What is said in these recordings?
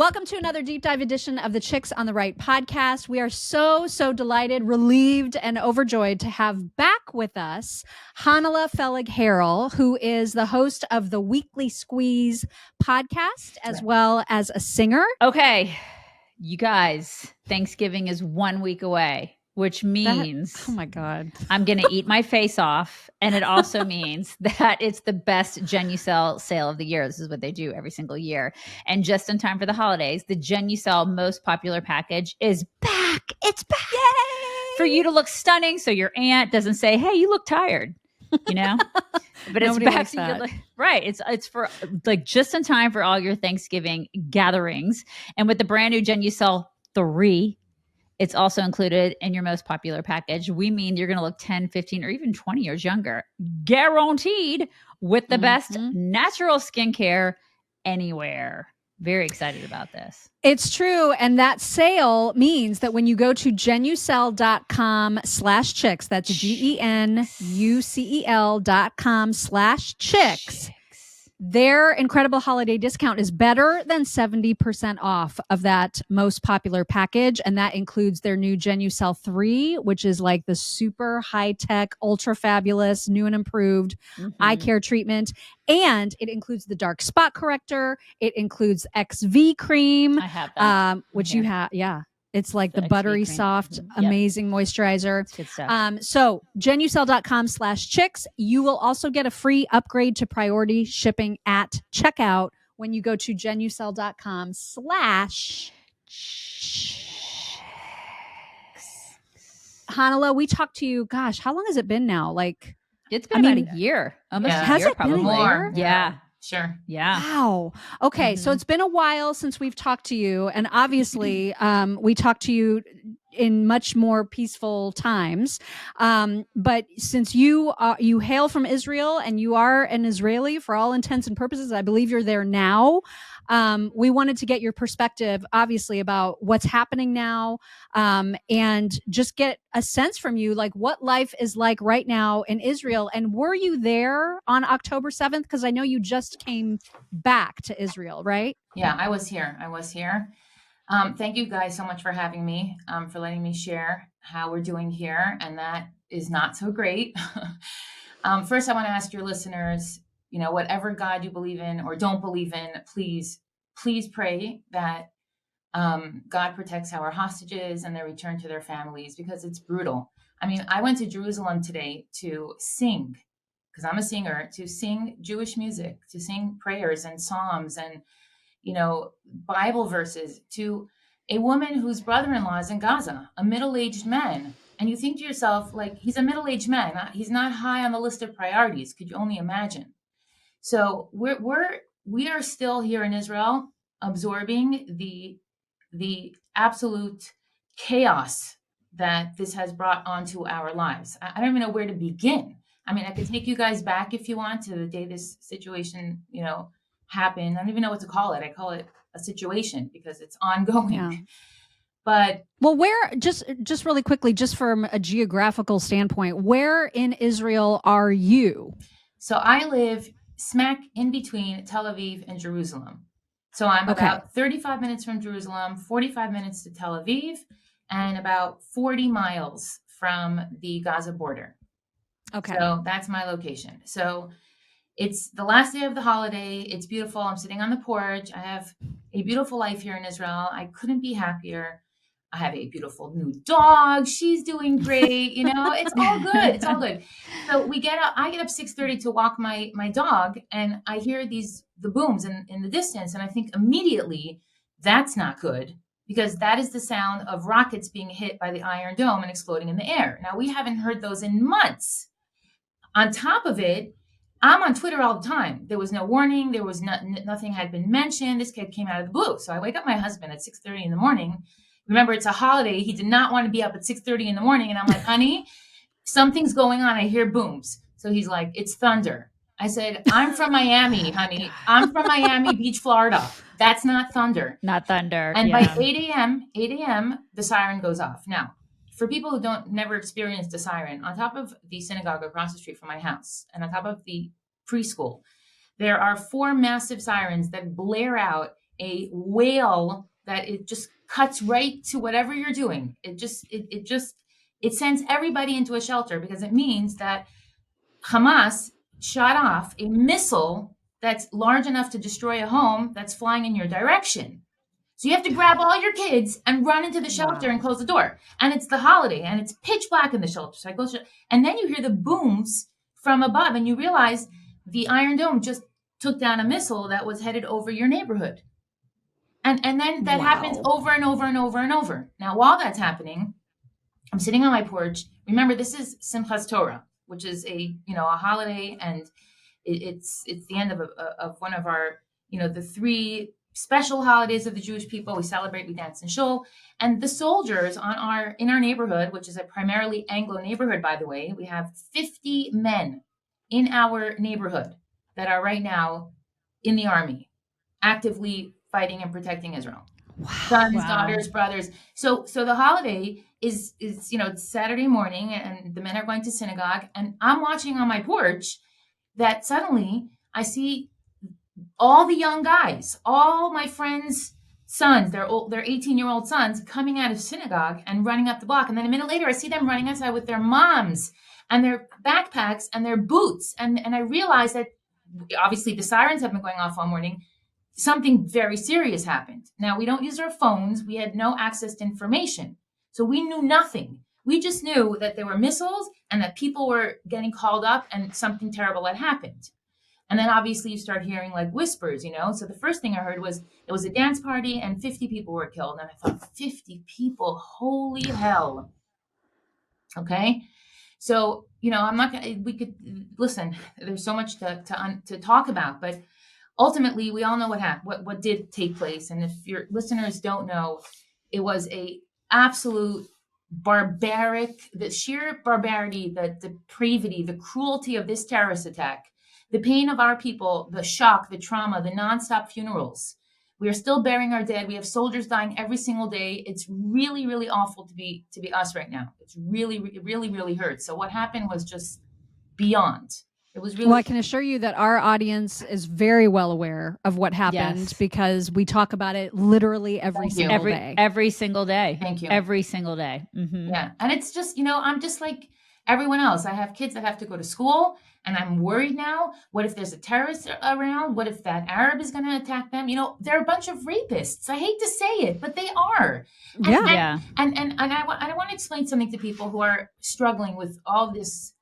Welcome to another deep dive edition of the Chicks on the Right podcast. We are so delighted, relieved, and overjoyed to have back with us Chanale Fellig-Harrel, who is the host of the Weekly Squeeze podcast, as well as a singer. Okay, you guys, Thanksgiving is 1 week away, which means oh my God, I'm going to eat my face off. And it also means that it's the best Genucel sale of the year. This is what they do every single year. And just in time for the holidays, the Genucel most popular package is back. It's back. Yay! For you to look stunning so your aunt doesn't say, hey, you look tired, you know? But it's back to you. Right. It's for like just in time for all your Thanksgiving gatherings. And with the brand new Genucel 3, it's also included in your most popular package. We mean you're going to look 10, 15, or even 20 years younger, guaranteed, with the best natural skincare anywhere. Very excited about this. It's true. And that sale means that when you go to genucel.com/chicks, that's GENUCEL.com/chicks, their incredible holiday discount is better than 70% off of that most popular package. And that includes their new Genucel 3, which is like the super high-tech, ultra fabulous, new and improved eye care treatment. And it includes the dark spot corrector. It includes XV cream. I have that. Which you have. Yeah. It's like the buttery, soft, amazing moisturizer. It's good stuff. So genucel.com/chicks. You will also get a free upgrade to priority shipping at checkout when you go to genucel.com/chicks. Chanale, we talked to you. Gosh, how long has it been now? Like, it's been about a year. Almost a year, has it probably. been more? Yeah. Sure. Yeah. Wow. Okay. So it's been a while since we've talked to you. And obviously, we talked to you in much more peaceful times. But since you hail from Israel and you are an Israeli for all intents and purposes, I believe you're there now. We wanted to get your perspective, obviously, about what's happening now, and just get a sense from you, like what life is like right now in Israel. And were you there on October 7th? Because I know you just came back to Israel, right? Yeah, I was here. Thank you guys so much for having me, for letting me share how we're doing here. And that is not so great. First, I want to ask your listeners, whatever God you believe in or don't believe in, please pray that God protects our hostages and their return to their families, because it's brutal. I mean, I went to Jerusalem today to sing, because I'm a singer, to sing Jewish music, to sing prayers and psalms and, Bible verses to a woman whose brother-in-law is in Gaza, a middle-aged man. And you think to yourself, like, he's a middle-aged man. He's not high on the list of priorities. Could you only imagine? So we are still here in Israel absorbing the absolute chaos that this has brought onto our lives. I don't even know where to begin. I mean, I could take you guys back if you want to the day this situation, happened. I don't even know what to call it. I call it a situation because it's ongoing. Yeah. But where, just really quickly, just from a geographical standpoint, where in Israel are you? So I live smack in between Tel Aviv and Jerusalem. So I'm about 35 minutes from Jerusalem, 45 minutes to Tel Aviv, and about 40 miles from the Gaza border. Okay. So that's my location. So it's the last day of the holiday. It's beautiful. I'm sitting on the porch. I have a beautiful life here in Israel. I couldn't be happier. I have a beautiful new dog. She's doing great. It's all good. It's all good. So I get up 6:30 to walk my dog, and I hear the booms in the distance. And I think immediately that's not good, because that is the sound of rockets being hit by the Iron Dome and exploding in the air. Now, we haven't heard those in months. On top of it, I'm on Twitter all the time. There was no warning. There was nothing had been mentioned. This kid came out of the blue. So I wake up my husband at 6:30 in the morning. Remember, it's a holiday. He did not want to be up at 6:30 in the morning. And I'm like, honey, something's going on. I hear booms. So he's like, it's thunder. I said, I'm from Miami, honey. I'm from Miami Beach, Florida. That's not thunder. Not thunder. And by 8 a.m., the siren goes off. Now, for people who never experienced a siren, on top of the synagogue across the street from my house and on top of the preschool, there are 4 massive sirens that blare out a whale that it just cuts right to whatever you're doing. It sends everybody into a shelter, because it means that Hamas shot off a missile that's large enough to destroy a home that's flying in your direction. So you have to grab all your kids and run into the shelter and close the door. And it's the holiday and it's pitch black in the shelter. So I go, and then you hear the booms from above and you realize the Iron Dome just took down a missile that was headed over your neighborhood. And then that happens over and over and over and over. Now, while that's happening, I'm sitting on my porch. Remember, this is Simchas Torah, which is a holiday, and it's the end of one of our, the 3 special holidays of the Jewish people. We celebrate, we dance in shul, and the soldiers in our neighborhood, which is a primarily Anglo neighborhood, by the way, we have 50 men in our neighborhood that are right now in the army, actively fighting and protecting Israel. Sons, daughters, brothers. So the holiday is it's Saturday morning, and the men are going to synagogue, and I'm watching on my porch that suddenly I see all the young guys, all my friends' sons, their 18-year-old sons, coming out of synagogue and running up the block. And then a minute later, I see them running outside with their moms and their backpacks and their boots. And I realized that obviously the sirens have been going off all morning. Something very serious happened. Now, we don't use our phones. We had no access to information. So we knew nothing. We just knew that there were missiles and that people were getting called up and something terrible had happened. And then obviously you start hearing like whispers, So the first thing I heard was it was a dance party and 50 people were killed. And I thought, 50 people, holy hell. Okay. So, I'm not going to, we could listen, there's so much to talk about, but ultimately we all know what happened, what did take place. And if your listeners don't know, it was a absolute the sheer barbarity, the depravity, the cruelty of this terrorist attack, the pain of our people, the shock, the trauma, the nonstop funerals. We are still burying our dead. We have soldiers dying every single day. It's really, really awful to be us right now. It's really, really, really hurts. So what happened was just beyond. It was really. Well, I can assure you that our audience is very well aware of what happened because we talk about it literally every single day. Every single day. Thank you. Every single day. Mm-hmm. Yeah. And it's just, I'm just like everyone else. I have kids that have to go to school, and I'm worried now. What if there's a terrorist around? What if that Arab is going to attack them? They're a bunch of rapists. I hate to say it, but they are. And I want to explain something to people who are struggling with all this,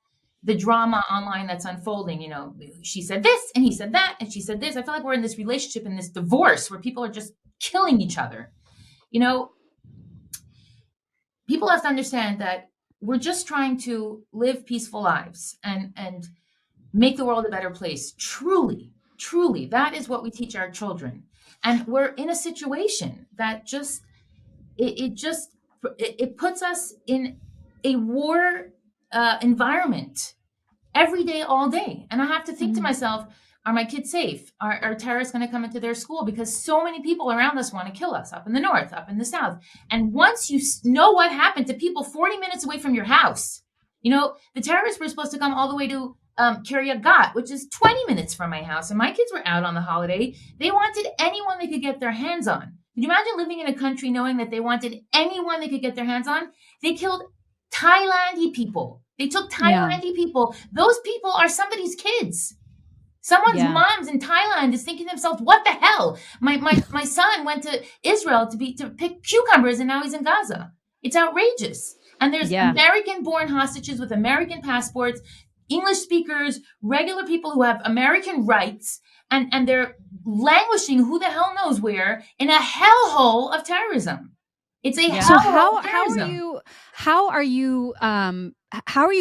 the drama online that's unfolding. She said this and he said that and she said this. I feel like we're in this relationship, in this divorce where people are just killing each other. People have to understand that we're just trying to live peaceful lives and make the world a better place. Truly, truly, that is what we teach our children. And we're in a situation that it puts us in a war environment every day, all day. And I have to think to myself, are my kids safe? Are terrorists going to come into their school? Because so many people around us want to kill us, up in the north, up in the south. And once you know what happened to people 40 minutes away from your house, the terrorists were supposed to come all the way to Kiryat Gat, which is 20 minutes from my house. And my kids were out on the holiday. They wanted anyone they could get their hands on. Could you imagine living in a country knowing that they wanted anyone they could get their hands on? They killed Thailand people. They took Thailand people. Those people are somebody's kids. Someone's moms in Thailand is thinking to themselves, what the hell? My son went to Israel to pick cucumbers, and now he's in Gaza. It's outrageous. And there's American-born hostages with American passports, English speakers, regular people who have American rights, and they're languishing who the hell knows where in a hellhole of terrorism. It's a hellhole of terrorism. How are you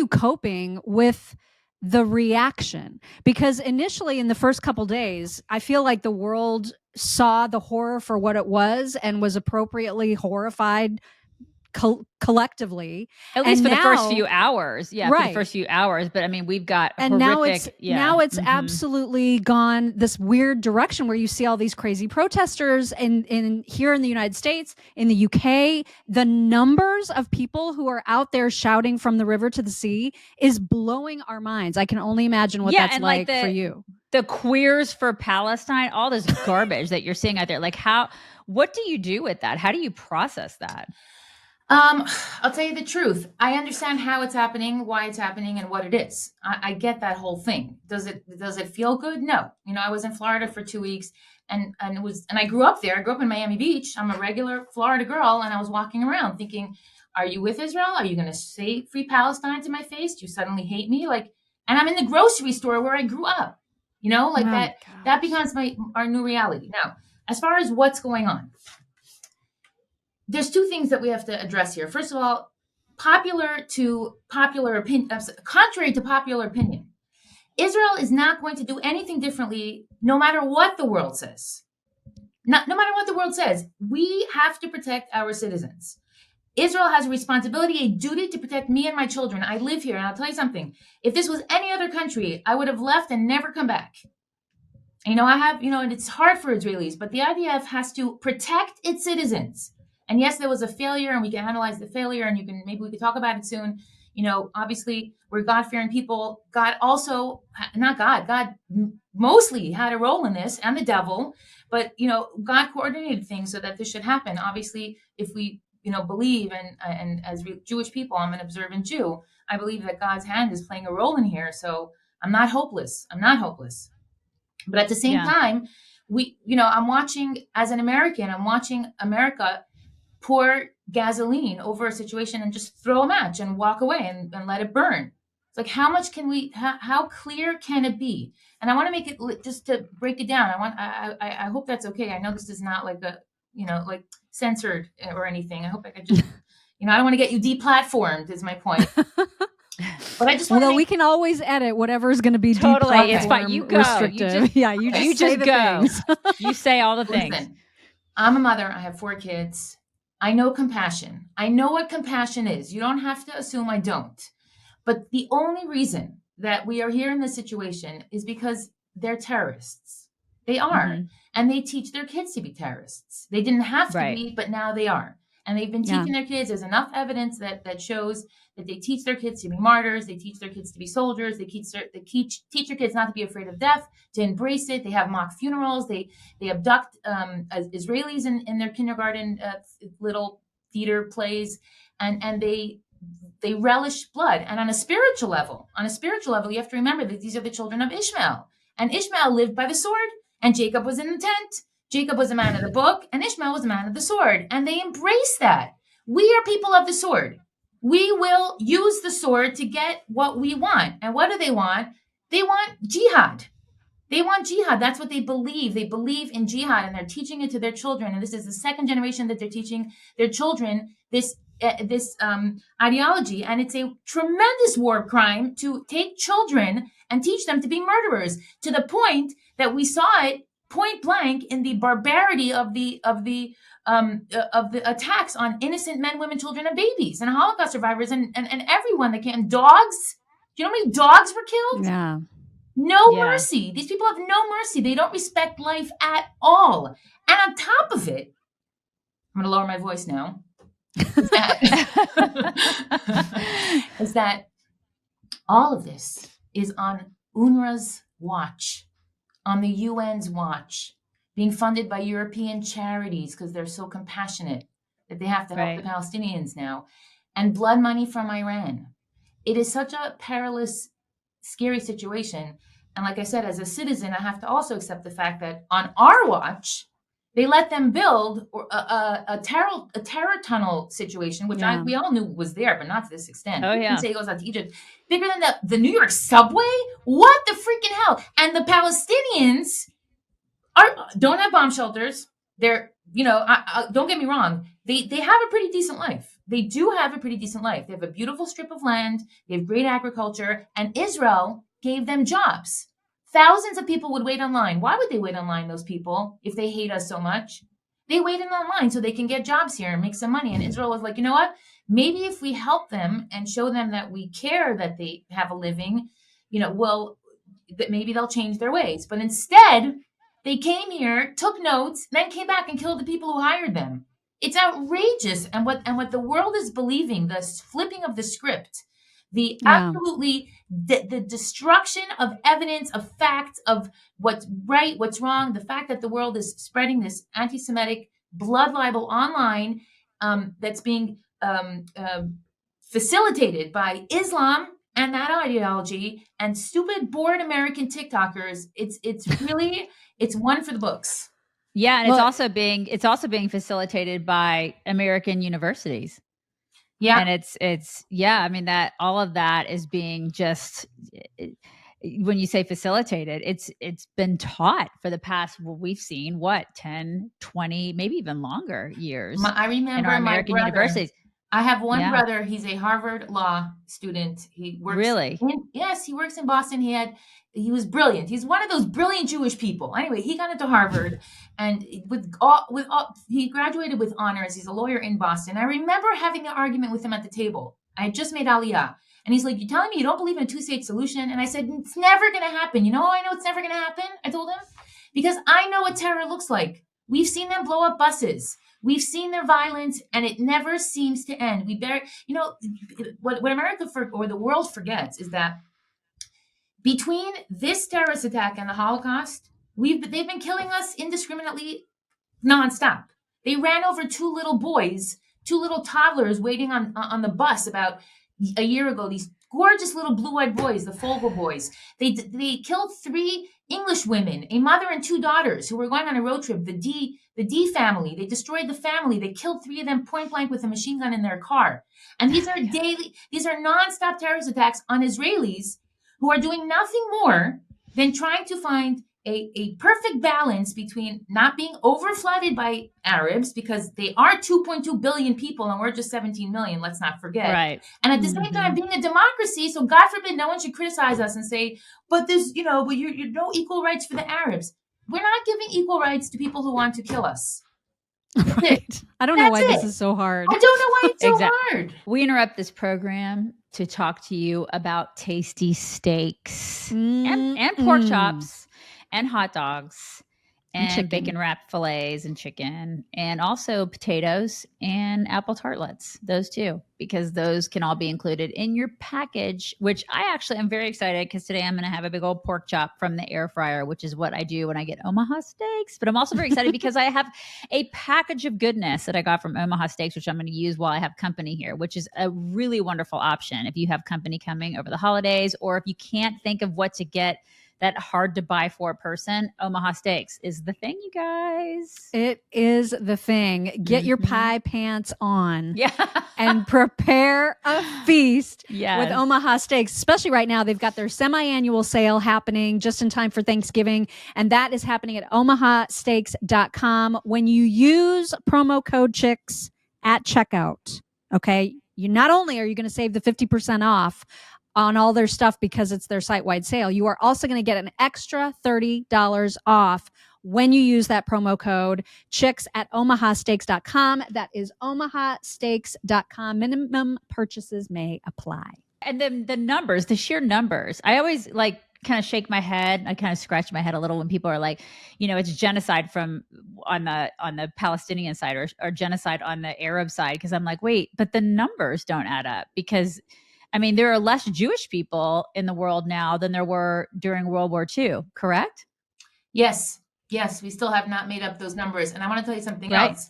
coping with the reaction? Because initially in the first couple days, I feel like the world saw the horror for what it was and was appropriately horrified collectively, at least for the first few hours. For the first few hours. But I mean, we've got horrific. Now it's absolutely gone this weird direction where you see all these crazy protesters in here in the United States, in the UK. The numbers of people who are out there shouting from the river to the sea is blowing our minds. I can only imagine what that's like for you. the queers for Palestine, all this garbage that you're seeing out there. Like what do you do with that? How do you process that? I'll tell you the truth. I understand how it's happening, why it's happening, and what it is. I get that whole thing. Does it feel good? No. I was in Florida for 2 weeks, and I grew up there. I grew up in Miami Beach. I'm a regular Florida girl, and I was walking around thinking, "Are you with Israel? Are you going to say free Palestine to my face? Do you suddenly hate me?" And I'm in the grocery store where I grew up. That becomes our new reality. Now, as far as what's going on, there's two things that we have to address here. First of all, contrary to popular opinion, Israel is not going to do anything differently, no matter what the world says. No matter what the world says, we have to protect our citizens. Israel has a responsibility, a duty to protect me and my children. I live here, and I'll tell you something. If this was any other country, I would have left and never come back. And it's hard for Israelis, but the IDF has to protect its citizens. And yes, there was a failure, and we can analyze the failure, and maybe we could talk about it soon. Obviously, we're God-fearing people. God mostly had a role in this, and the devil. But, God coordinated things so that this should happen. Obviously, if we, believe, and as Jewish people, I'm an observant Jew, I believe that God's hand is playing a role in here. So I'm not hopeless. But at the same time, I'm watching, as an American, America pour gasoline over a situation and just throw a match and walk away and let it burn. It's like, how much can how clear can it be? And I want to make it, just to break it down. I hope that's okay. I know this is not like like censored or anything. I hope I could just, I don't want to get you deplatformed is my point. But I just want we can always edit whatever's going to be totally. It's fine. You go. Restrictive. You just go. You say all the things. Listen, I'm a mother. I have 4 kids. I know compassion. I know what compassion is. You don't have to assume I don't. But the only reason that we are here in this situation is because they're terrorists. They are. Mm-hmm. And they teach their kids to be terrorists. They didn't have to be, but now they are. And they've been teaching their kids. There's enough evidence that shows that they teach their kids to be martyrs. They teach their kids to be soldiers. They teach their kids not to be afraid of death, to embrace it. They have mock funerals. They abduct Israelis in their kindergarten little theater plays, and they relish blood. And on a spiritual level, you have to remember that these are the children of Ishmael, and Ishmael lived by the sword, and Jacob was in the tent. Jacob was a man of the book, and Ishmael was a man of the sword, and they embrace that. We are people of the sword. We will use the sword to get what we want. And what do they want? They want jihad. That's what they believe. They believe in jihad, and they're teaching it to their children. And this is the second generation that they're teaching their children this ideology. And it's a tremendous war crime to take children and teach them to be murderers, to the point that we saw it point blank in the barbarity of the attacks on innocent men, women, children, and babies, and Holocaust survivors, and everyone that came. Dogs. Do you know how many dogs were killed? Yeah. No mercy. These people have no mercy. They don't respect life at all. And on top of it, I'm going to lower my voice now. Is that all of this is on UNRWA's watch, on the UN's watch, being funded by European charities because they're so compassionate that they have to help the Palestinians now, and blood money from Iran. It is such a perilous, scary situation. And like I said, as a citizen, I have to also accept the fact that on our watch, they let them build a terror tunnel situation, which we all knew was there, but not to this extent. Oh, yeah. You can say it goes out to Egypt. Bigger than the New York subway? What the freaking hell? And the Palestinians don't have bomb shelters. They're, don't get me wrong. They have a pretty decent life. They do have a pretty decent life. They have a beautiful strip of land. They have great agriculture. And Israel gave them jobs. Thousands of people would wait online. Why would they wait online, those people, if they hate us so much? They waited online so they can get jobs here and make some money. And Israel was like, you know what? Maybe if we help them and show them that we care that they have a living, that maybe they'll change their ways. But instead, they came here, took notes, then came back and killed the people who hired them. It's outrageous. And what the world is believing, the flipping of the script, The Yeah. absolutely the destruction of evidence, of facts, of what's right, what's wrong, the fact that the world is spreading this anti-Semitic blood libel online, that's being facilitated by Islam and that ideology and stupid bored American TikTokers. It's really it's one for the books. Yeah, and Well, it's also being facilitated by American universities. Yeah. And it's yeah, I mean, that all of that is being just when you say facilitated, it's been taught for the past, well, we've seen what, 10, 20, maybe even longer years I in remember our my American brother. universities. I have one Yeah. brother. He's a Harvard law student. He works Really? yes, he works in Boston. He was brilliant. He's one of those brilliant Jewish people. Anyway, he got into Harvard and he graduated with honors. He's a lawyer in Boston. I remember having an argument with him at the table. I had just made Aliyah. And he's like, "You're telling me you don't believe in a two-state solution?" And I said, "It's never going to happen." You know how I know it's never going to happen? I told him, because I know what terror looks like. We've seen them blow up buses. We've seen their violence, and it never seems to end. What America or the world forgets is that between this terrorist attack and the Holocaust, they've been killing us indiscriminately, nonstop. They ran over two little boys, two little toddlers waiting on the bus about a year ago. These gorgeous little blue-eyed boys, the Fogel boys. They killed 3 English women, a mother and 2 daughters who were going on a road trip. The D family. They destroyed the family. They killed 3 of them point blank with a machine gun in their car. And these are nonstop terrorist attacks on Israelis who are doing nothing more than trying to find a perfect balance between not being overflooded by Arabs, because they are 2.2 billion people and we're just 17 million, let's not forget. Right. And at the same time being a democracy, so God forbid no one should criticize us and say, but there's, but you're no equal rights for the Arabs. We're not giving equal rights to people who want to kill us. Right. I don't know why this is so hard. I don't know why it's so hard. We interrupt this program to talk to you about tasty steaks and pork chops and hot dogs and bacon wrapped fillets and chicken, and also potatoes and apple tartlets. Those too, because those can all be included in your package, which I actually am very excited because today I'm going to have a big old pork chop from the air fryer, which is what I do when I get Omaha Steaks. But I'm also very excited because I have a package of goodness that I got from Omaha Steaks, which I'm going to use while I have company here, which is a really wonderful option if you have company coming over the holidays, or if you can't think of what to get that hard to buy for a person. Omaha Steaks is the thing, you guys. It is the thing. Get your pie pants on. Yeah. And prepare a feast Yes. with Omaha Steaks. Especially right now, they've got their semi-annual sale happening just in time for Thanksgiving. And that is happening at omahasteaks.com. When you use promo code CHICKS at checkout, okay, you not only are you going to save the 50% off on all their stuff because it's their site-wide sale, you are also going to get an extra $30 off when you use that promo code CHICKS at omahasteaks.com. That is omahasteaks.com. Minimum purchases may apply. And then the numbers, the sheer numbers. I always kind of shake my head. I kind of scratch my head a little when people are like, it's genocide on the Palestinian side or genocide on the Arab side. Because I'm like, wait, but the numbers don't add up, because there are less Jewish people in the world now than there were during World War II, correct? Yes, we still have not made up those numbers. And I want to tell you something else.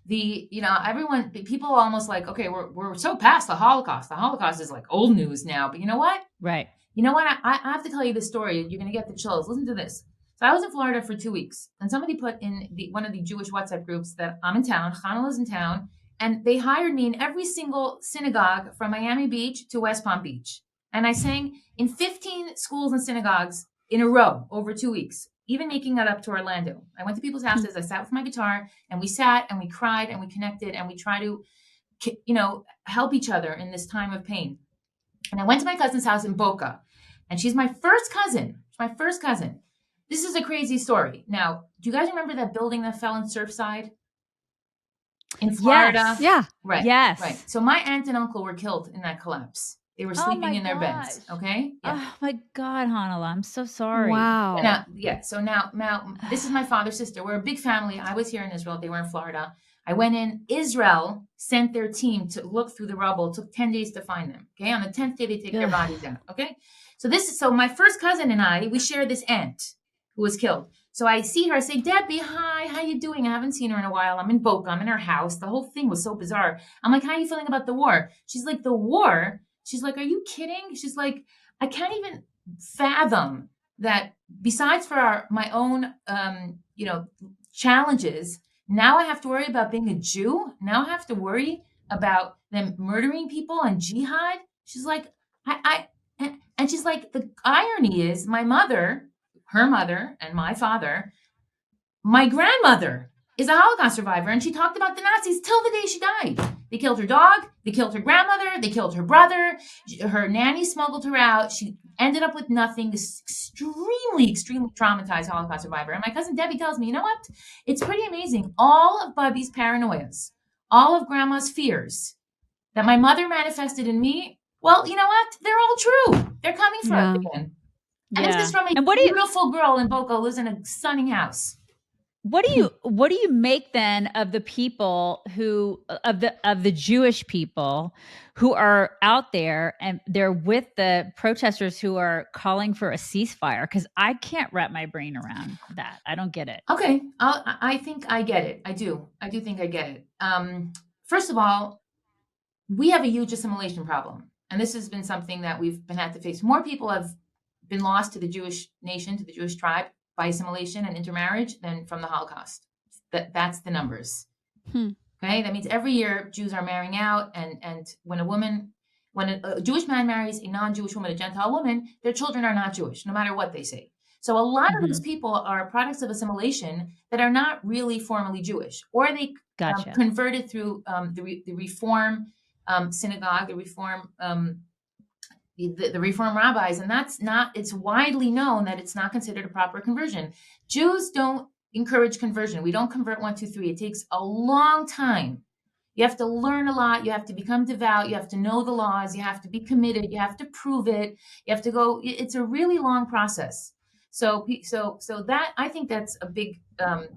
People almost like, okay, we're so past the Holocaust. The Holocaust is like old news now. But you know what? Right. You know what? I have to tell you this story. You're going to get the chills. Listen to this. So I was in Florida for 2 weeks, and somebody put in one of the Jewish WhatsApp groups that I'm in town, Chanale's in town, and they hired me in every single synagogue from Miami Beach to West Palm Beach. And I sang in 15 schools and synagogues in a row over 2 weeks, even making that up to Orlando. I went to people's houses. I sat with my guitar, and we sat and we cried and we connected and we tried to, help each other in this time of pain. And I went to my cousin's house in Boca, and she's my first cousin. This is a crazy story. Now, do you guys remember that building that fell in Surfside in Florida? Yes. Yeah. Right. Yes. Right. So my aunt and uncle were killed in that collapse. They were sleeping in their beds. Okay. Yeah. Oh my God, Hanala, I'm so sorry. Wow. So now, this is my father's sister. We're a big family. I was here in Israel. They were in Florida. I went in. Israel sent their team to look through the rubble. It took 10 days to find them. Okay. On the 10th day, they take their bodies out. Okay. So my first cousin and I, we share this aunt who was killed. So I see her, I say, Debbie, hi, how you doing? I haven't seen her in a while. I'm in Boca. I'm in her house. The whole thing was so bizarre. I'm like, how are you feeling about the war? She's like, the war? She's like, are you kidding? She's like, I can't even fathom that besides for my own, challenges, now I have to worry about being a Jew. Now I have to worry about them murdering people and jihad. She's like, and she's like, the irony is my mother, her mother, and my father, my grandmother is a Holocaust survivor, and she talked about the Nazis till the day she died. They killed her dog, they killed her grandmother, they killed her brother, her nanny smuggled her out. She ended up with nothing, this extremely, extremely traumatized Holocaust survivor. And my cousin Debbie tells me, you know what? It's pretty amazing. All of Bubby's paranoias, all of Grandma's fears that my mother manifested in me, well, you know what? They're all true. They're coming from us again. And this is from a beautiful girl in Boca who lives in a stunning house. What do you make then of the people who of the Jewish people who are out there and they're with the protesters who are calling for a ceasefire? Because I can't wrap my brain around that. I don't get it. Okay, I think I get it. I do think I get it. First of all, we have a huge assimilation problem, and this has been something that we've been had to face. More people have been lost to the Jewish nation, to the Jewish tribe, by assimilation and intermarriage than from the Holocaust. That's the numbers. Okay, that means every year Jews are marrying out, and when a Jewish man marries a non-Jewish woman, a Gentile woman, their children are not Jewish, no matter what they say. So a lot of those people are products of assimilation that are not really formally Jewish, or they converted through the Reform synagogue, the Reform the Reform rabbis, and it's widely known that it's not considered a proper conversion. Jews don't encourage conversion. We don't convert 1, 2, 3. It takes a long time. You have to learn a lot. You have to become devout. You have to know the laws. You have to be committed. You have to prove it. You have to go. It's a really long process. So that, I think that's a big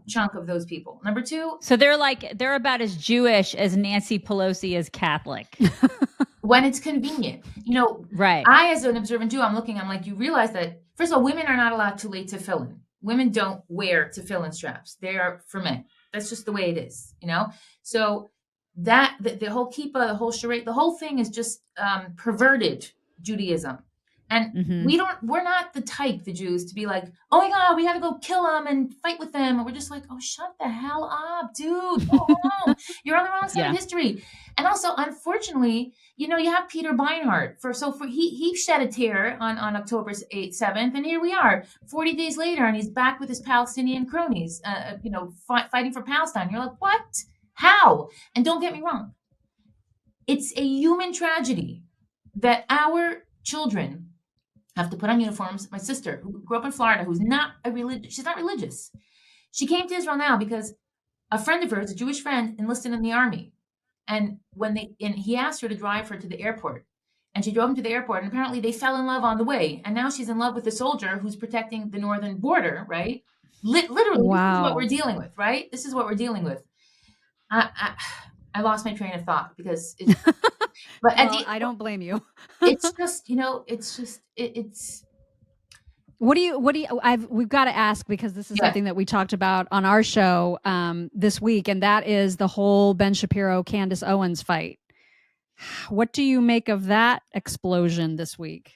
chunk of those people. Number two. So they're about as Jewish as Nancy Pelosi is Catholic. When it's convenient, right. I, as an observant Jew, I'm like, you realize that, first of all, women are not allowed to lay tefillin. Women don't wear tefillin straps. They are for men. That's just the way it is, So that, the whole kippah, the whole charade, the whole thing is just perverted Judaism. And we're not the type, the Jews, to be like, oh my God, we got to go kill them and fight with them. And we're just like, oh, shut the hell up, dude. Go home. You're on the wrong side of history. And also, unfortunately, you have Peter Beinart. He shed a tear on October 7th. And here we are 40 days later, and he's back with his Palestinian cronies, fighting for Palestine. You're like, what? How? And don't get me wrong. It's a human tragedy that our children have to put on uniforms. My sister, who grew up in Florida, she's not religious. She came to Israel now because a friend of hers, a Jewish friend, enlisted in the army. And he asked her to drive her to the airport. And she drove him to the airport, and apparently they fell in love on the way. And now she's in love with a soldier who's protecting the northern border, right? Literally, This is what we're dealing with, right? This is what we're dealing with. I lost my train of thought because but I don't blame you. It's just, it's we've got to ask, because this is something that we talked about on our show this week, and that is the whole Ben Shapiro, Candace Owens fight. What do you make of that explosion this week?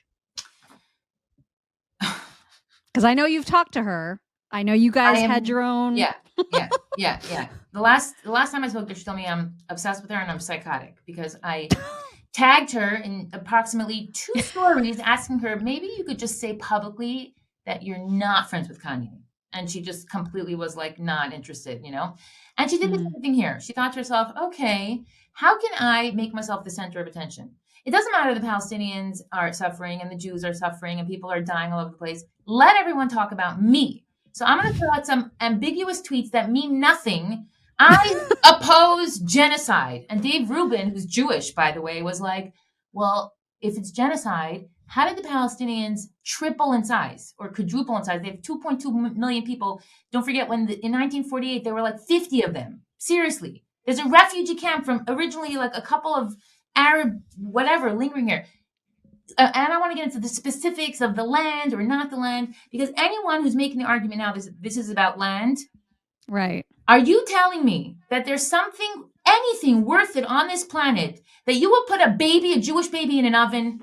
Because I know you've talked to her. I know you guys had your own. Yeah. The last time I spoke to her, she told me I'm obsessed with her and I'm psychotic because I tagged her in approximately 2 stories asking her, maybe you could just say publicly that you're not friends with Kanye. And she just completely was like not interested, And she did the same thing here. She thought to herself, okay, how can I make myself the center of attention? It doesn't matter the Palestinians are suffering and the Jews are suffering and people are dying all over the place. Let everyone talk about me. So I'm going to throw out some ambiguous tweets that mean nothing. I oppose genocide. And Dave Rubin, who's Jewish, by the way, was like, well, if it's genocide, how did the Palestinians triple in size or quadruple in size? They have 2.2 million people. Don't forget in 1948, there were like 50 of them. Seriously. There's a refugee camp from originally like a couple of Arab, whatever, lingering here. And I don't want to get into the specifics of the land or not the land, because anyone who's making the argument now, this is about land. Right. Are you telling me that there's something, anything worth it on this planet that you would put a Jewish baby in an oven?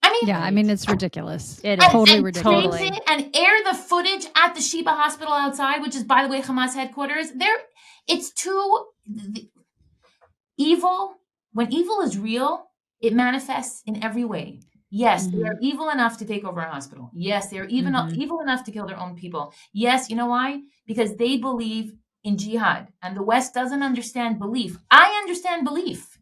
I mean, it's ridiculous. It is totally ridiculous. Totally. And air the footage at the Sheba hospital outside, which is, by the way, Hamas headquarters. It's too evil. When evil is real, it manifests in every way. Yes, they are evil enough to take over a hospital. Yes, they are even evil enough to kill their own people. Yes, you know why? Because they believe in jihad, and the West doesn't understand belief. I understand belief.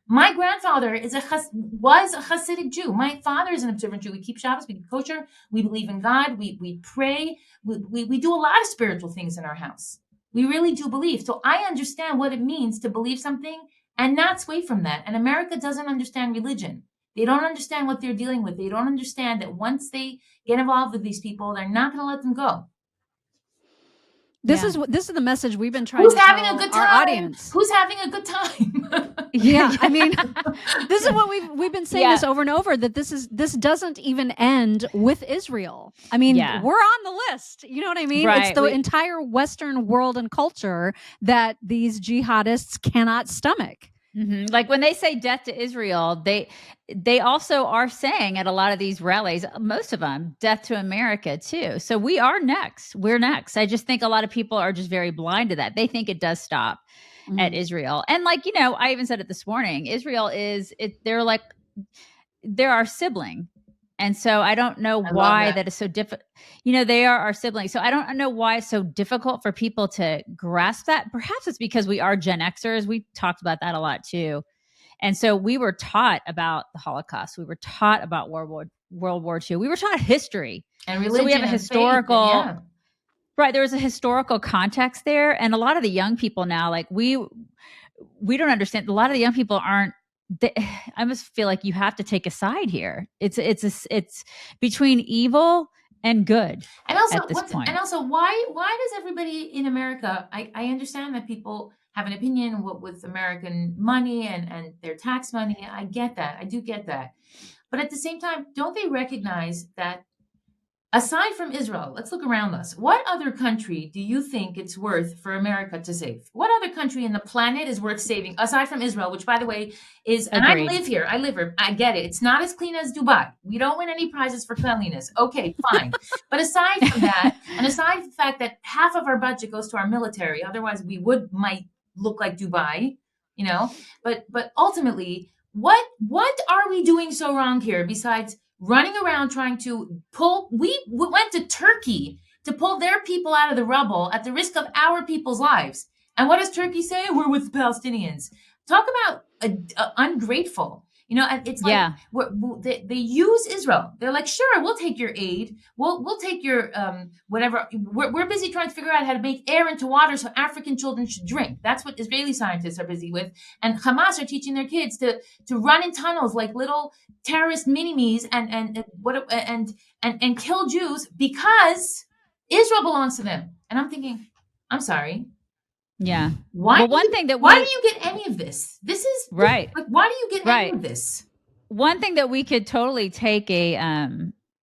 My grandfather was a Hasidic Jew. My father is an observant Jew. We keep Shabbos, we keep kosher, we believe in God, we pray, we do a lot of spiritual things in our house. We really do believe. So I understand what it means to believe something and not sway from that. And America doesn't understand religion. They don't understand what they're dealing with. They don't understand that once they get involved with these people, they're not going to let them go. This is the message we've been trying to having tell a good our time? audience. Who's having a good time? Yeah, I mean, this is what we've been saying this over and over, that this doesn't even end with Israel. I mean, we're on the list. You know what I mean? Right. It's the entire Western world and culture that these jihadists cannot stomach. Mm-hmm. Like when they say death to Israel, they also are saying at a lot of these rallies, most of them, death to America too. So we are next. We're next. I just think a lot of people are just very blind to that. They think it does stop at Israel. And like, I even said it this morning, Israel they're our sibling. And so I don't know why that is so difficult. They are our siblings. So I don't know why it's so difficult for people to grasp that. Perhaps it's because we are Gen Xers. We talked about that a lot too. And so we were taught about the Holocaust. We were taught about World War II. We were taught history. And religion. So we have a historical, faith, right. There was a historical context there. And a lot of the young people now, like we don't understand. A lot of the young people aren't, I must feel like you have to take a side here. It's between evil and good. And also, at this point. And also, why does everybody in America? I understand that people have an opinion with American money and their tax money. I get that. I do get that. But at the same time, don't they recognize that aside from Israel, let's look around us. What other country do you think it's worth for America to save? What other country in the planet is worth saving aside from Israel, which, by the way, is, and I live here. I get it. It's not as clean as Dubai. We don't win any prizes for cleanliness. Okay, fine. But aside from that, and aside from the fact that half of our budget goes to our military, otherwise we might look like Dubai, but ultimately, what are we doing so wrong here besides running around trying to we went to Turkey to pull their people out of the rubble at the risk of our people's lives. And what does Turkey say? We're with the Palestinians. Talk about ungrateful. It's like they use Israel. They're like, sure, we'll take your aid. We'll take your whatever. We're busy trying to figure out how to make air into water so African children should drink. That's what Israeli scientists are busy with. And Hamas are teaching their kids to run in tunnels like little terrorist mini-me's and kill Jews because Israel belongs to them. And I'm thinking, I'm sorry. Yeah. Why do you get any of this? This is right. Like, why do you get any of this? One thing that we could totally take a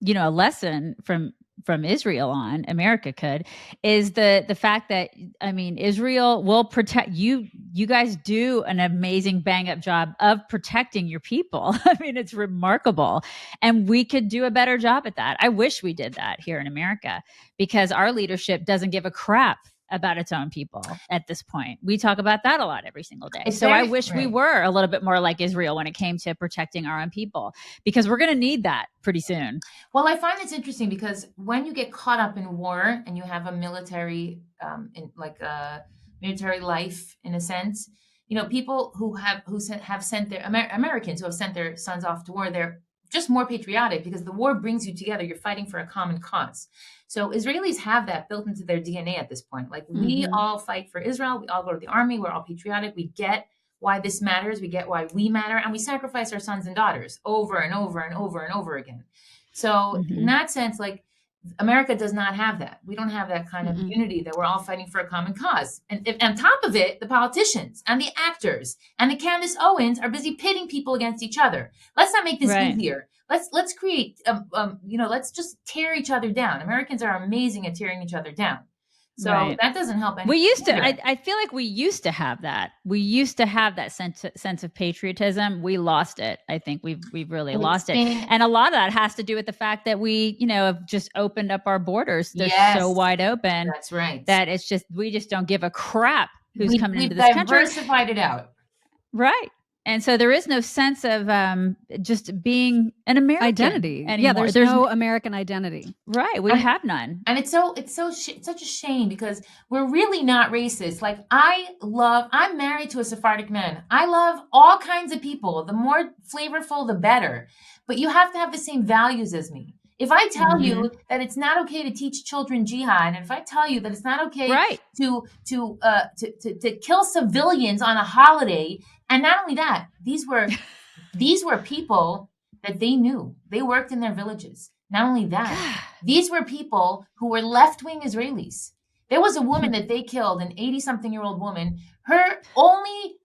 lesson from Israel on, America could, is the fact that, Israel will protect you. You guys do an amazing bang up job of protecting your people. It's remarkable. And we could do a better job at that. I wish we did that here in America because our leadership doesn't give a crap about its own people at this point. We talk about that a lot every single day. So I wish we were a little bit more like Israel when it came to protecting our own people, because we're going to need that pretty soon. Well, I find this interesting because when you get caught up in war and you have a military, military life in a sense, people who have sent their Americans who have sent their sons off to war, they're just more patriotic because the war brings you together. You're fighting for a common cause. So Israelis have that built into their DNA at this point. Like we all fight for Israel. We all go to the army. We're all patriotic. We get why this matters. We get why we matter. And we sacrifice our sons and daughters over and over and over and over again. So in that sense, like America does not have that. We don't have that kind of Mm-mm. unity that we're all fighting for a common cause. And on top of it, the politicians and the actors and the Candace Owens are busy pitting people against each other. Let's not make this Right. easier. Let's create, let's just tear each other down. Americans are amazing at tearing each other down. So Right. that doesn't help anyone. We used to, either. I feel like we used to have that. We used to have that sense of patriotism. We lost it. I think we've really lost it. And a lot of that has to do with the fact that we, have just opened up our borders. They're so wide open. That's right. That it's just, we just don't give a crap who's coming into this we've country. diversified it out. Right. And so there is no sense of just being an American identity anymore. There's no American identity. Right. We have none. And it's such a shame because we're really not racist. Like I'm married to a Sephardic man. I love all kinds of people. The more flavorful, the better. But you have to have the same values as me. If I tell you that it's not okay to teach children jihad, and if I tell you that it's not okay to kill civilians on a holiday, and not only that, these were people that they knew. They worked in their villages. Not only that, these were people who were left-wing Israelis. There was a woman that they killed, an 80-something-year-old woman. Her only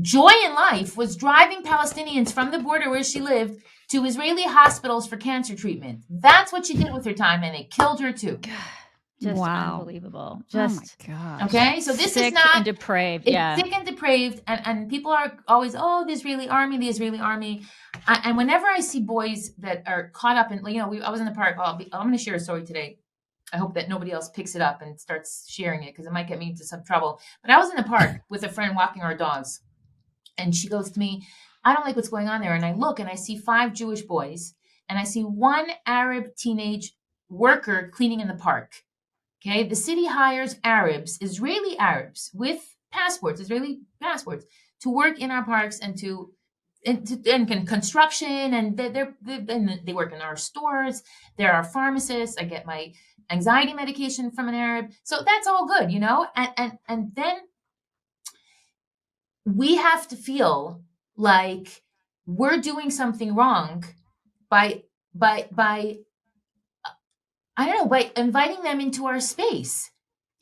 joy in life was driving Palestinians from the border where she lived to Israeli hospitals for cancer treatment. That's what she did with her time, and they killed her too. Just wow. Unbelievable. Just, oh my gosh. Okay, so this sick is not and depraved. It's sick and depraved, and people are always, the Israeli army. And whenever I see boys that are caught up in, I was in the park. I'm going to share a story today. I hope that nobody else picks it up and starts sharing it because it might get me into some trouble. But I was in the park with a friend walking our dogs, and she goes to me, I don't like what's going on there. And I look and I see 5 Jewish boys, and I see 1 Arab teenage worker cleaning in the park. Okay, the city hires Israeli Arabs with Israeli passports, to work in our parks and construction, and they work in our stores. There are pharmacists. I get my anxiety medication from an Arab, so that's all good, And then we have to feel like we're doing something wrong by inviting them into our space.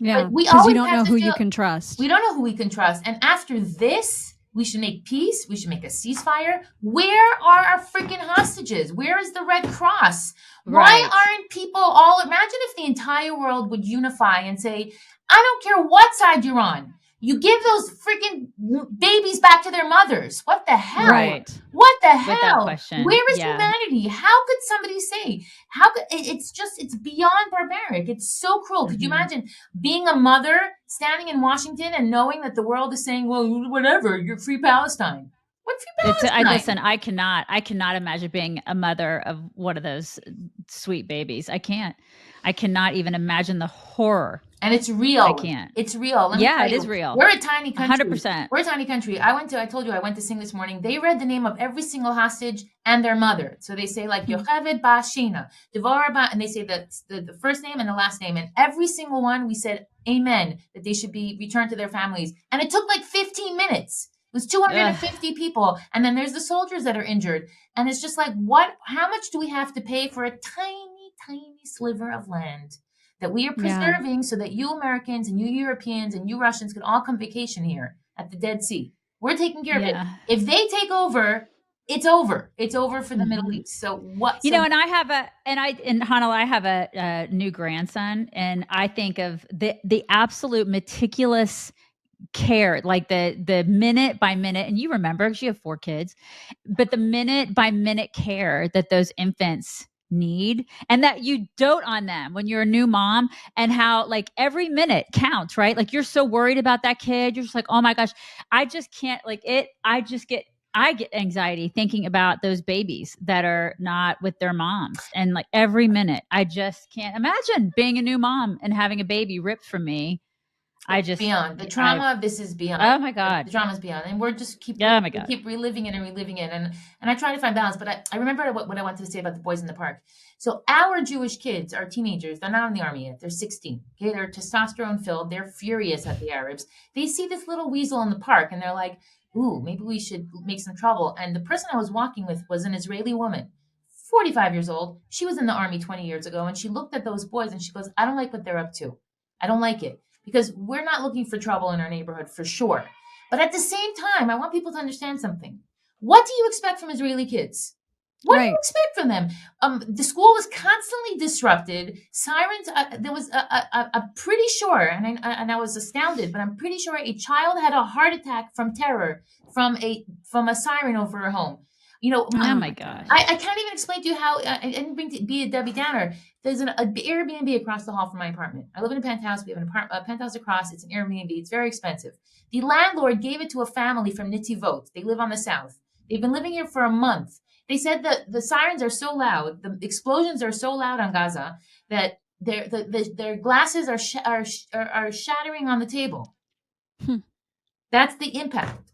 Yeah, because you don't know who you can trust. We don't know who we can trust. And after this, we should make peace. We should make a ceasefire. Where are our freaking hostages? Where is the Red Cross? Why aren't people imagine if the entire world would unify and say, I don't care what side you're on. You give those freaking babies back to their mothers. What the hell? Right. What the hell? Without question. Where is humanity? How could somebody say? It's beyond barbaric. It's so cruel. Could you imagine being a mother standing in Washington and knowing that the world is saying, well, whatever, you're free Palestine. What's free Palestine? Listen, I cannot imagine being a mother of one of those sweet babies. I cannot even imagine the horror. And it's real. I can't. It's real. It is real. We're a tiny country. 100%. We're a tiny country. I told you I went to sing this morning. They read the name of every single hostage and their mother. So they say like Yocheved ba Shina, Devorah ba, and they say the first name and the last name. And every single one we said amen, that they should be returned to their families. And it took like 15 minutes. It was 250 people. And then there's the soldiers that are injured. And it's just like, how much do we have to pay for a tiny, tiny sliver of land that we are preserving so that you Americans and you Europeans and you Russians can all come vacation here at the Dead Sea? We're taking care of it. If they take over, it's over. It's over for the Middle East. So what? And Hanal, I have a new grandson, and I think of the absolute meticulous care, like the minute by minute, and you remember because you have 4 kids, but the minute by minute care that those infants need, and that you dote on them when you're a new mom, and how like every minute counts, right? Like you're so worried about that kid. You're just like, oh my gosh, I just can't I get anxiety thinking about those babies that are not with their moms. And like every minute, I just can't imagine being a new mom and having a baby ripped from me. Beyond the trauma of this is beyond. Oh my God. The trauma is beyond. And we're just keep reliving it and reliving it. And I try to find balance, but I remember what I wanted to say about the boys in the park. So our Jewish kids are teenagers. They're not in the army yet. They're 16. Okay. They're testosterone filled. They're furious at the Arabs. They see this little weasel in the park and they're like, ooh, maybe we should make some trouble. And the person I was walking with was an Israeli woman, 45 years old. She was in the Army 20 years ago, and she looked at those boys and she goes, I don't like what they're up to. I don't like it, because we're not looking for trouble in our neighborhood for sure. But at the same time, I want people to understand something. What do you expect from Israeli kids? What do you expect from them? The school was constantly disrupted. Sirens. There was I'm pretty sure, and I was astounded, but I'm pretty sure a child had a heart attack from terror from a siren over her home. Oh my gosh! I can't even explain to you how. I didn't be a Debbie Downer. There's an Airbnb across the hall from my apartment. I live in a penthouse. We have a penthouse across. It's an Airbnb. It's very expensive. The landlord gave it to a family from Nitivot. They live on the south. They've been living here for a month. They said that the sirens are so loud, the explosions are so loud on Gaza that their glasses are shattering on the table. That's the impact.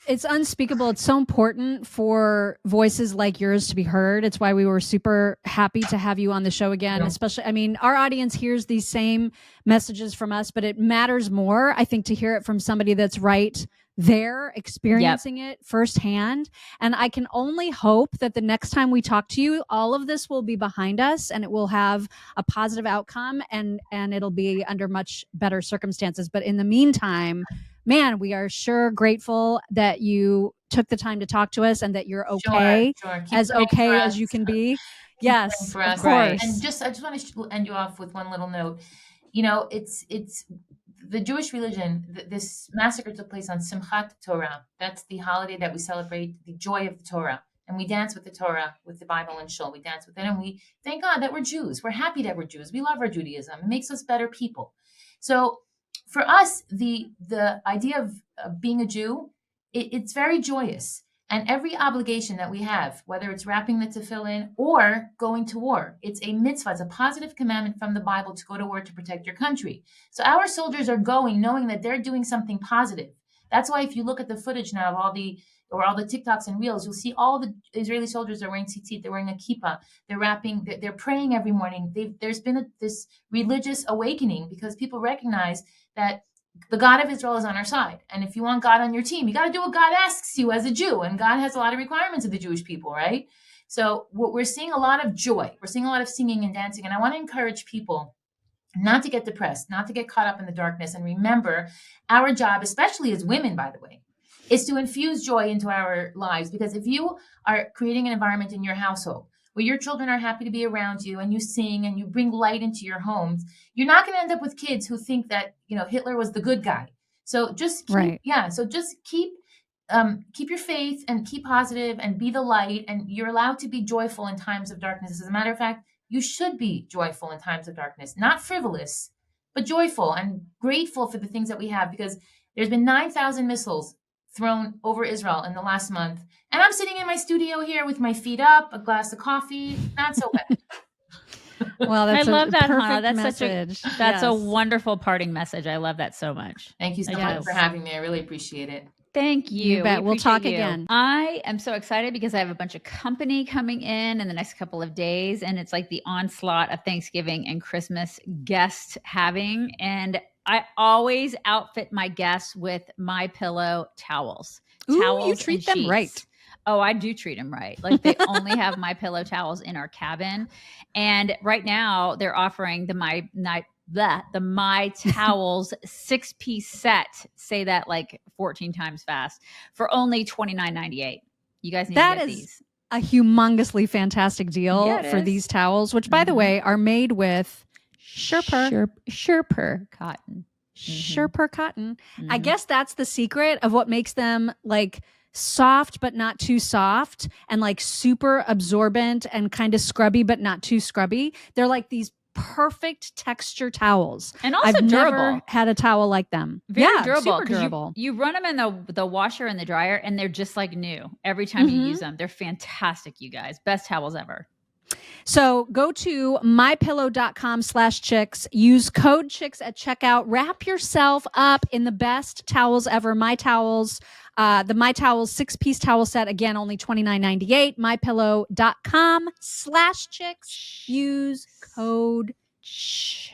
It's unspeakable. It's so important for voices like yours to be heard. It's why we were super happy to have you on the show again. Yeah. Especially, I mean, our audience hears these same messages from us, but it matters more, I think, to hear it from somebody that's right there experiencing it firsthand. And I can only hope that the next time we talk to you, all of this will be behind us and it will have a positive outcome and it'll be under much better circumstances. But in the meantime, man, we are sure grateful that you took the time to talk to us and that you're okay, sure. as okay as you can be. Yes, of course. Right. And I just want to end you off with one little note. It's the Jewish religion. This massacre took place on Simchat Torah. That's the holiday that we celebrate the joy of the Torah. And we dance with the Torah, with the Bible and Shul. We dance with it, and we thank God that we're Jews. We're happy that we're Jews. We love our Judaism. It makes us better people. So for us, the idea of being a Jew, it's very joyous. And every obligation that we have, whether it's wrapping the tefillin or going to war, it's a mitzvah, it's a positive commandment from the Bible to go to war to protect your country. So our soldiers are going knowing that they're doing something positive. That's why if you look at the footage now of all the TikToks and Reels, you'll see all the Israeli soldiers are wearing tzitzit, they're wearing a kippah, they're rapping, they're praying every morning. There's been this religious awakening because people recognize that the God of Israel is on our side. And if you want God on your team, you got to do what God asks you as a Jew. And God has a lot of requirements of the Jewish people, right? So we're seeing a lot of joy. We're seeing a lot of singing and dancing. And I want to encourage people not to get depressed, not to get caught up in the darkness. And remember, our job, especially as women, by the way, is to infuse joy into our lives. Because if you are creating an environment in your household where your children are happy to be around you and you sing and you bring light into your homes, you're not going to end up with kids who think that, Hitler was the good guy. So just keep your faith and keep positive and be the light. And you're allowed to be joyful in times of darkness. As a matter of fact, you should be joyful in times of darkness, not frivolous, but joyful and grateful for the things that we have, because there's been 9,000 missiles thrown over Israel in the last month. And I'm sitting in my studio here with my feet up, a glass of coffee, not so bad. Well, I love that, Hannah. That's message. That's a wonderful parting message. I love that so much. Thank you so much for having me. I really appreciate it. Thank you. You bet. We'll talk again. I am so excited because I have a bunch of company coming in the next couple of days, and it's like the onslaught of Thanksgiving and Christmas guest having. And I always outfit my guests with MyPillow towels. Ooh, you treat them right. Oh, I do treat them right. Like they only have MyPillow towels in our cabin. And right now they're offering the My Towels 6-piece set. Say that like 14 times fast for only $29.98. You guys need to get these. A humongously fantastic deal for these towels, which by the way are made with Sherper cotton. Sherper cotton. I guess that's the secret of what makes them like soft but not too soft, and like super absorbent and kind of scrubby but not too scrubby. They're like these perfect texture towels, and also I've durable. Never had a towel like them. Very durable. Super durable. You run them in the washer and the dryer, and they're just like new every time you use them. They're fantastic, you guys. Best towels ever. So go to mypillow.com/chicks. Use code chicks at checkout. Wrap yourself up in the best towels ever. My Towels, the My Towels 6-piece towel set. Again, only $29.98. mypillow.com/chicks. Use code chicks.